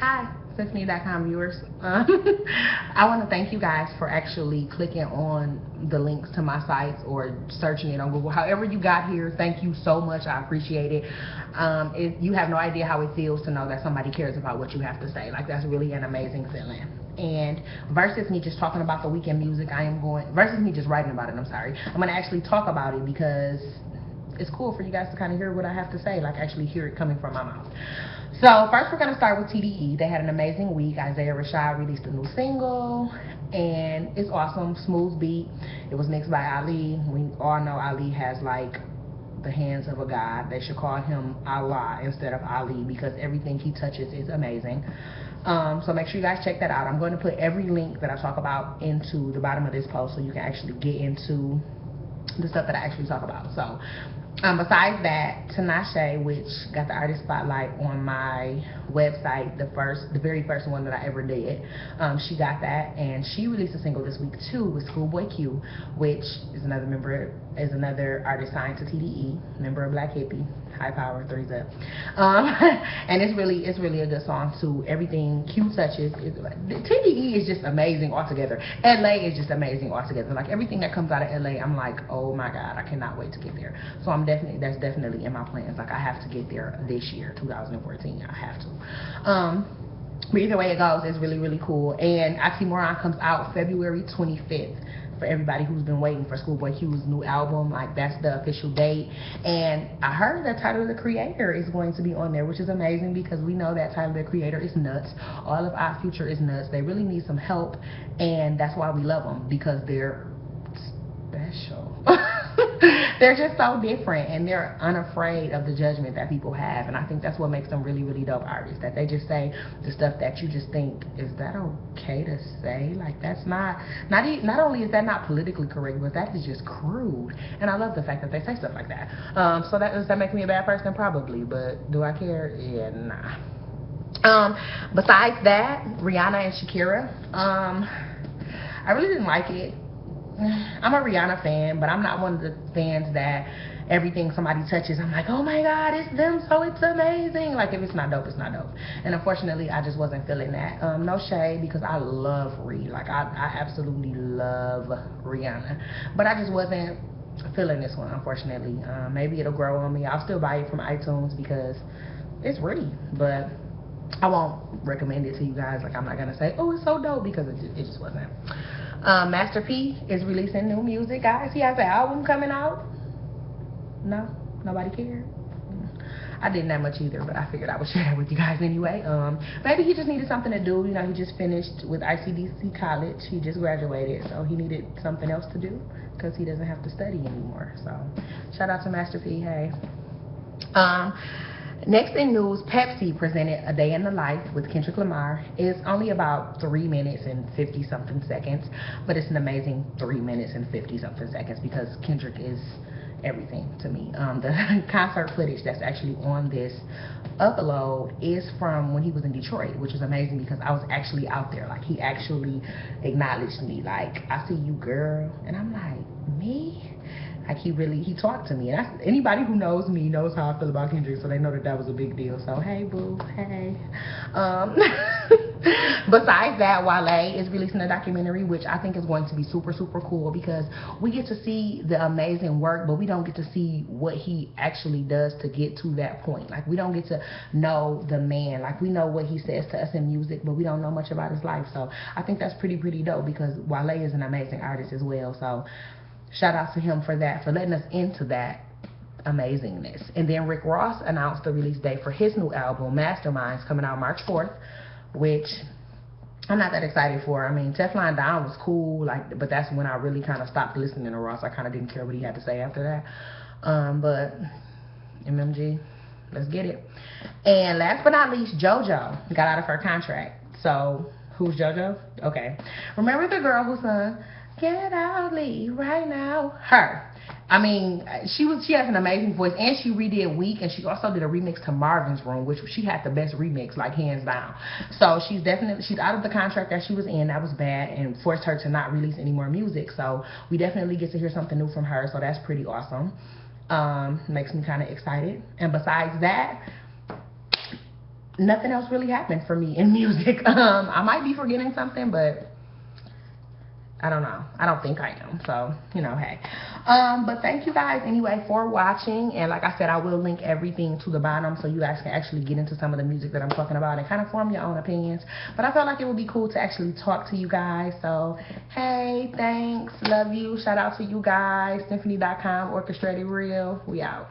Hi, Symphani.com viewers. I want to thank you guys for actually clicking on the links to my sites or searching it on Google. However you got here, thank you so much. I appreciate it. You have no idea how it feels to know that somebody cares about what you have to say. Like, that's really an amazing feeling. And versus me just talking about the weekend music, versus me just writing about it, I'm going to actually talk about it because it's cool for you guys to kind of hear what I have to say, like actually hear it coming from my mouth. So first we're going to start with TDE. They had an amazing week. Isaiah Rashad released a new single, and it's awesome. Smooth beat. It was mixed by Ali. We all know Ali has like the hands of a god. They should call him Allah instead of Ali because everything he touches is amazing. So make sure you guys check that out. I'm going to put every link that I talk about into the bottom of this post so you can actually get into the stuff that I actually talk about. So besides that, Tinashe, which got the artist spotlight on my website, the very first one that I ever did, she got that, and she released a single this week too with Schoolboy Q, which is another artist signed to TDE, member of Black Hippie, high power, 3s up. And it's really a good song too. Everything Q touches TDE is just amazing altogether. LA is just amazing altogether. Like everything that comes out of LA, I'm like, oh my god, I cannot wait to get there. So that's definitely in my plans. Like I have to get there this year, 2014. I have to. But either way it goes, it's really cool. And Oxymoron comes out February 25th. For everybody who's been waiting for Schoolboy Q's new album, like that's the official date. And I heard that Tyler the Creator is going to be on there, which is amazing because we know that Tyler the Creator is nuts. All of our future is nuts. They really need some help, and that's why we love them, because they're special. They're just so different, and they're unafraid of the judgment that people have, and I think that's what makes them really dope artists, that they just say the stuff that you just think, is that okay to say? Like, that's not only is that not politically correct, but that is just crude, and I love the fact that they say stuff like that. So does that make me a bad person? Probably, but do I care? Yeah, nah. Besides that, Rihanna and Shakira, I really didn't like it. I'm a Rihanna fan, but I'm not one of the fans that everything somebody touches, I'm like, oh my god, it's them, so it's amazing. Like, if it's not dope, it's not dope. And unfortunately, I just wasn't feeling that. No shade, because I love Rih. Like, I absolutely love Rihanna. But I just wasn't feeling this one, unfortunately. Maybe it'll grow on me. I'll still buy it from iTunes because it's Rih. But I won't recommend it to you guys. Like, I'm not going to say, oh, it's so dope, because it just wasn't. Master P is releasing new music, guys. He has an album coming out. No? Nobody cared? I didn't that much either, but I figured I would share that with you guys anyway. Maybe he just needed something to do. You know, he just finished with ICDC college. He just graduated, so he needed something else to do because he doesn't have to study anymore. So, shout out to Master P. Hey. Next in news, Pepsi presented A Day in the Life with Kendrick Lamar. It's only about 3 minutes and 50-something seconds, but it's an amazing 3 minutes and 50-something seconds because Kendrick is everything to me. The concert footage that's actually on this upload is from when he was in Detroit, which is amazing because I was actually out there. Like, he actually acknowledged me, like, I see you, girl. And I'm like, me? Like, he talked to me, and anybody who knows me knows how I feel about Kendrick, so they know that was a big deal. So hey, boo, hey. Besides that, Wale is releasing a documentary, which I think is going to be super cool because we get to see the amazing work, but we don't get to see what he actually does to get to that point. Like, we don't get to know the man. Like, we know what he says to us in music, but we don't know much about his life. So I think that's pretty dope because Wale is an amazing artist as well. So shout out to him for that, for letting us into that amazingness. And then Rick Ross announced the release date for his new album, Masterminds, coming out March 4th, which I'm not that excited for. I mean, Teflon Don was cool, like, but that's when I really kind of stopped listening to Ross. I kind of didn't care what he had to say after that. But MMG, let's get it. And last but not least, JoJo got out of her contract. So, who's JoJo? Okay. Remember the girl who sung Get Out, Leave Right Now? Her. I mean, she has an amazing voice, and she redid Weak, and she also did a remix to Marvin's Room, which she had the best remix, like, hands down. So she's out of the contract that she was in. That was bad, and forced her to not release any more music. So we definitely get to hear something new from her, so that's pretty awesome. Makes me kind of excited. And besides that, nothing else really happened for me in music. I might be forgetting something, but I don't know. I don't think I am. So, you know, hey. But thank you guys anyway for watching. And like I said, I will link everything to the bottom so you guys can actually get into some of the music that I'm talking about and kind of form your own opinions. But I felt like it would be cool to actually talk to you guys. So, hey, thanks. Love you. Shout out to you guys. Symphani.com, Orchestrated Real. We out.